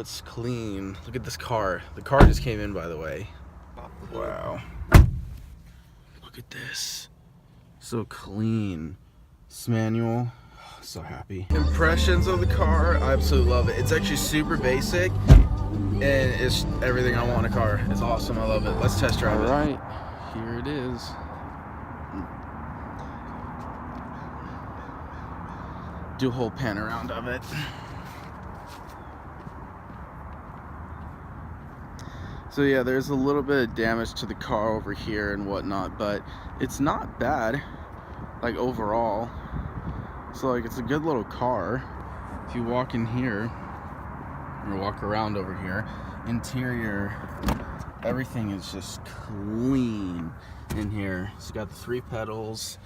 it's clean. Look at this car. The car just came in, by the way. Wow. Look at this. So clean. This manual. So happy. Impressions of the car. I absolutely love it. It's actually super basic, and it's everything I want in a car. It's awesome. I love it. Let's test drive it. All right, here it is. Do a whole pan around of it. So yeah, there's a little bit of damage to the car over here and whatnot, but it's not bad, like overall. So like, it's a good little car. If you walk in here or walk around over here, interior, everything is just clean in here. It's got the 3 pedals,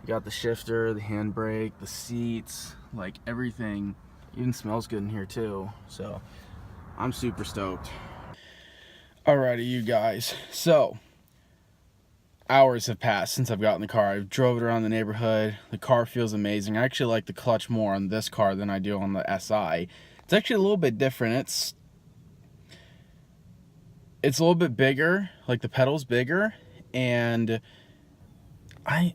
you got the shifter, the handbrake, the seats, like everything. Even smells good in here too. So I'm super stoked. Alrighty, you guys, so hours have passed since I've gotten the car. I've drove it around the neighborhood. The car feels amazing. I actually like the clutch more on this car than I do on the SI. It's actually a little bit different. It's a little bit bigger, like the pedal's bigger, and I'm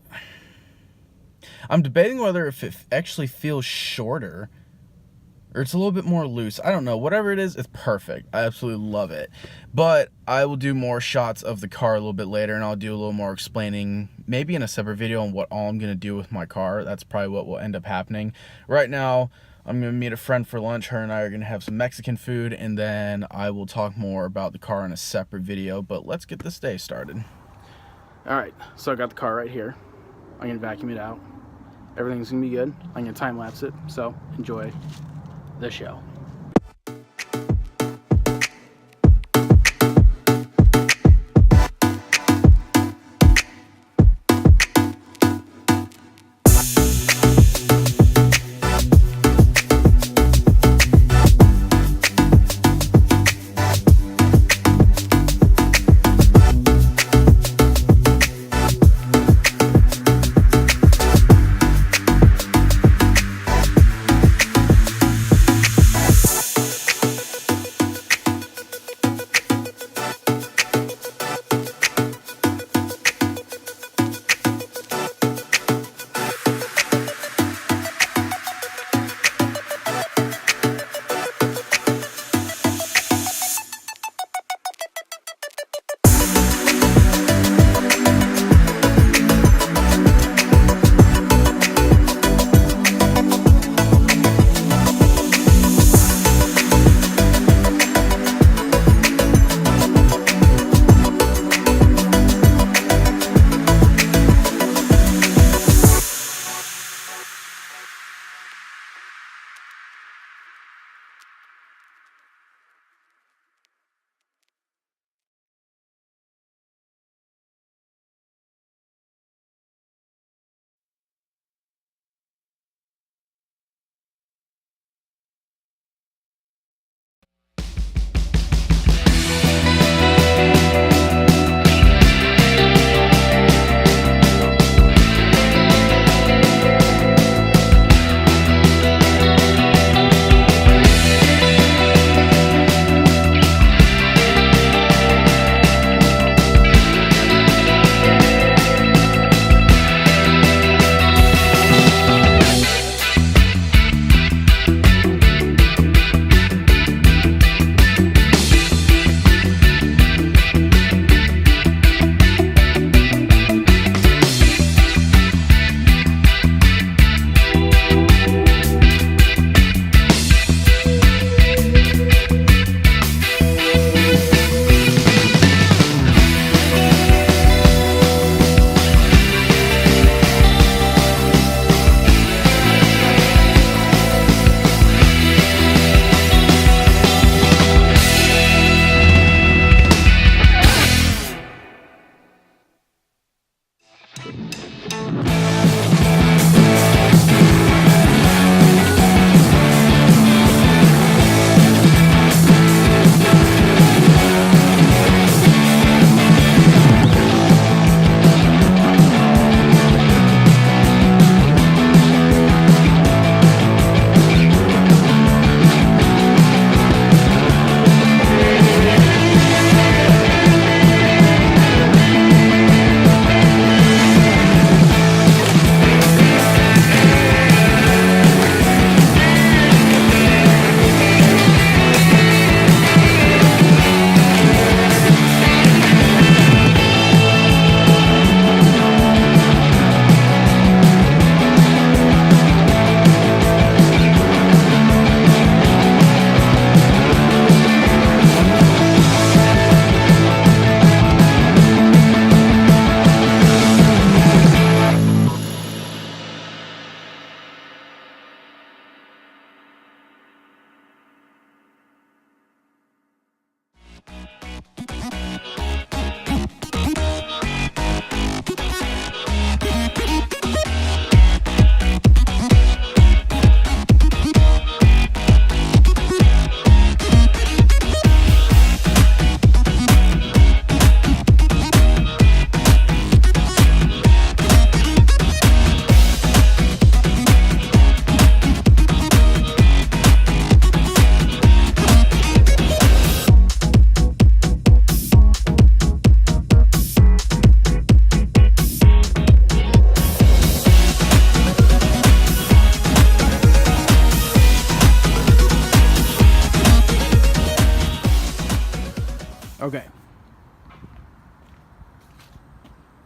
debating whether if it actually feels shorter or it's a little bit more loose. I don't know. Whatever it is, it's perfect. I absolutely love it. But I will do more shots of the car a little bit later, and I'll do a little more explaining, maybe in a separate video, on what all I'm going to do with my car. That's probably what will end up happening. Right now, I'm going to meet a friend for lunch. Her and I are going to have some Mexican food, and then I will talk more about the car in a separate video. But let's get this day started. Alright, so I got the car right here. I'm going to vacuum it out. Everything's going to be good. I'm going to time-lapse it, so enjoy the show.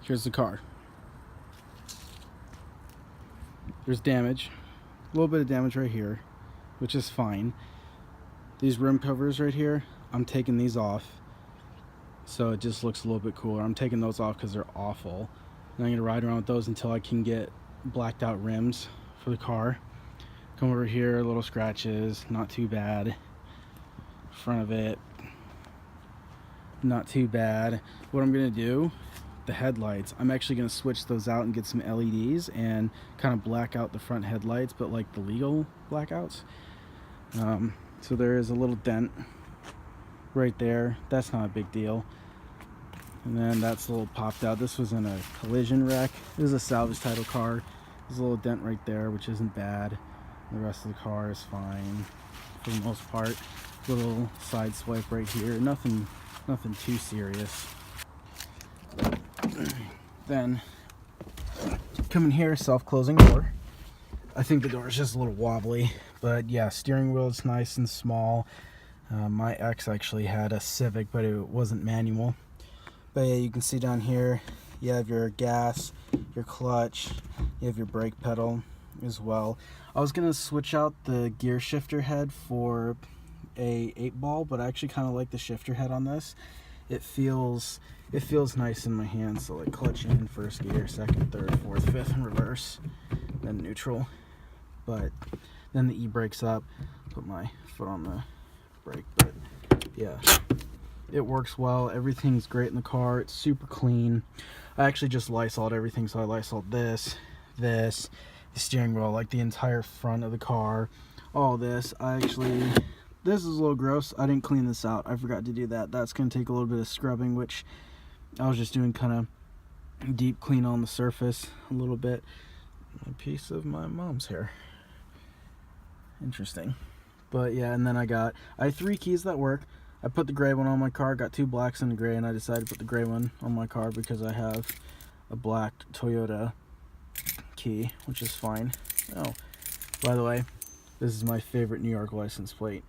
here's the car. There's damage, a little bit of damage right here, which is fine. These rim covers right here, I'm taking these off so it just looks a little bit cooler. I'm taking those off because they're awful, and I'm gonna ride around with those until I can get blacked out rims for the car. Come over here, little scratches, not too bad. Front of it, not too bad. What I'm gonna do, the headlights, I'm actually gonna switch those out and get some LEDs and kind of black out the front headlights, but like the legal blackouts. So there is a little dent right there. That's not a big deal. And then that's a little popped out. This was in a collision wreck. This is a salvage title car. There's a little dent right there, which isn't bad. The rest of the car is fine for the most part. Little side swipe right here. Nothing too serious. Then come in here, self-closing door. I think the door is just a little wobbly, but yeah, steering wheel is nice and small. My ex actually had a Civic, but it wasn't manual. But yeah, you can see down here, you have your gas, your clutch, you have your brake pedal as well. I was gonna switch out the gear shifter head for a 8-ball, but I actually kind of like the shifter head on this. It feels nice in my hands. So like clutch in, first gear, second, third, fourth, fifth, and reverse, then neutral. But then the e-brake's up. Put my foot on the brake, but yeah, it works well. Everything's great in the car. It's super clean. I actually just Lysoled everything, so I Lysoled this, the steering wheel, like the entire front of the car, all this. This is a little gross. I didn't clean this out. I forgot to do that. That's going to take a little bit of scrubbing, which I was just doing kind of deep clean on the surface a little bit. A piece of my mom's hair. Interesting. But yeah, and then I have 3 keys that work. I put the gray one on my car, got 2 blacks and a gray, and I decided to put the gray one on my car because I have a black Toyota key, which is fine. Oh, by the way, this is my favorite New York license plate.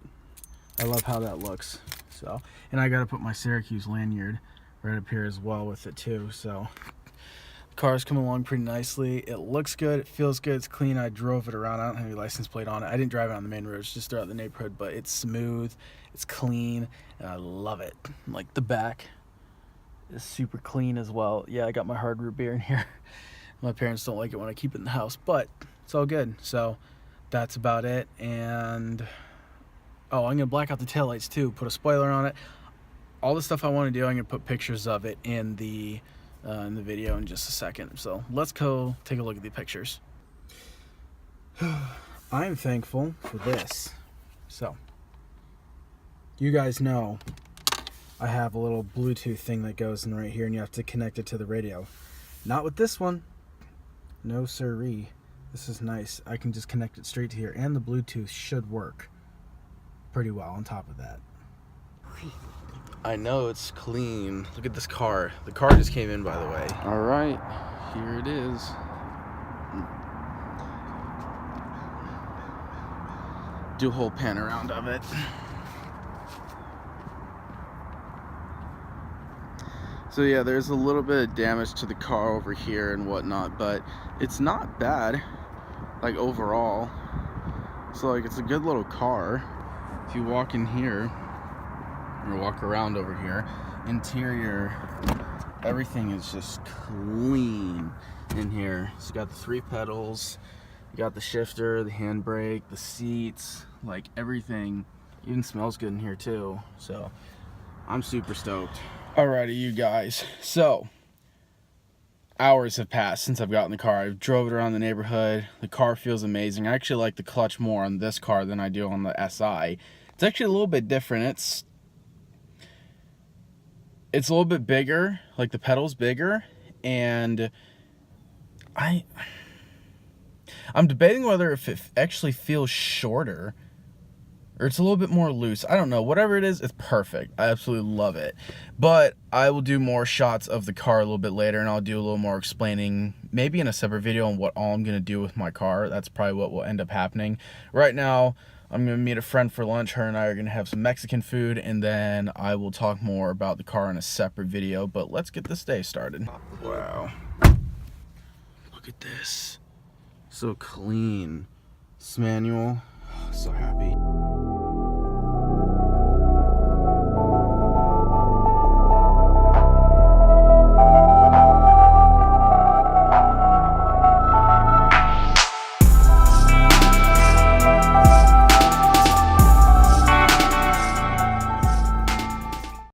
I love how that looks. So, and I got to put my Syracuse lanyard right up here as well with it too. So the car's coming along pretty nicely. It looks good, it feels good, it's clean. I drove it around. I don't have any license plate on it. I didn't drive it on the main roads, just throughout the neighborhood, but it's smooth, it's clean, and I love it. Like the back is super clean as well. Yeah, I got my hard root beer in here. My parents don't like it when I keep it in the house, but it's all good. So that's about it. And oh, I'm gonna black out the taillights too, put a spoiler on it. All the stuff I want to do, I'm gonna put pictures of it in the video in just a second. So let's go take a look at the pictures. I'm thankful for this. So you guys know I have a little Bluetooth thing that goes in right here, and you have to connect it to the radio. Not with this one. No siree. This is nice. I can just connect it straight to here, and the Bluetooth should work pretty well on top of that. I know it's clean. Look at this car. The car just came in, by the way. All right, here it is. Do a whole pan around of it. So yeah, there's a little bit of damage to the car over here and whatnot, but it's not bad, like overall. So like, it's a good little car. If you walk in here, or walk around over here, interior, everything is just clean in here. It's got the 3 pedals, you got the shifter, the handbrake, the seats, like everything. Even smells good in here too. So I'm super stoked. Alrighty, you guys. So hours have passed since I've gotten the car. I've drove it around the neighborhood. The car feels amazing. I actually like the clutch more on this car than I do on the SI. It's actually a little bit different. It's a little bit bigger, like the pedal's bigger, and I'm debating whether if it actually feels shorter or it's a little bit more loose. I don't know. Whatever it is, it's perfect. I absolutely love it. But I will do more shots of the car a little bit later, and I'll do a little more explaining, maybe in a separate video, on what all I'm going to do with my car. That's probably what will end up happening. Right now, I'm gonna meet a friend for lunch. Her and I are gonna have some Mexican food, and then I will talk more about the car in a separate video. But let's get this day started. Wow. Look at this. So clean. This manual. So happy.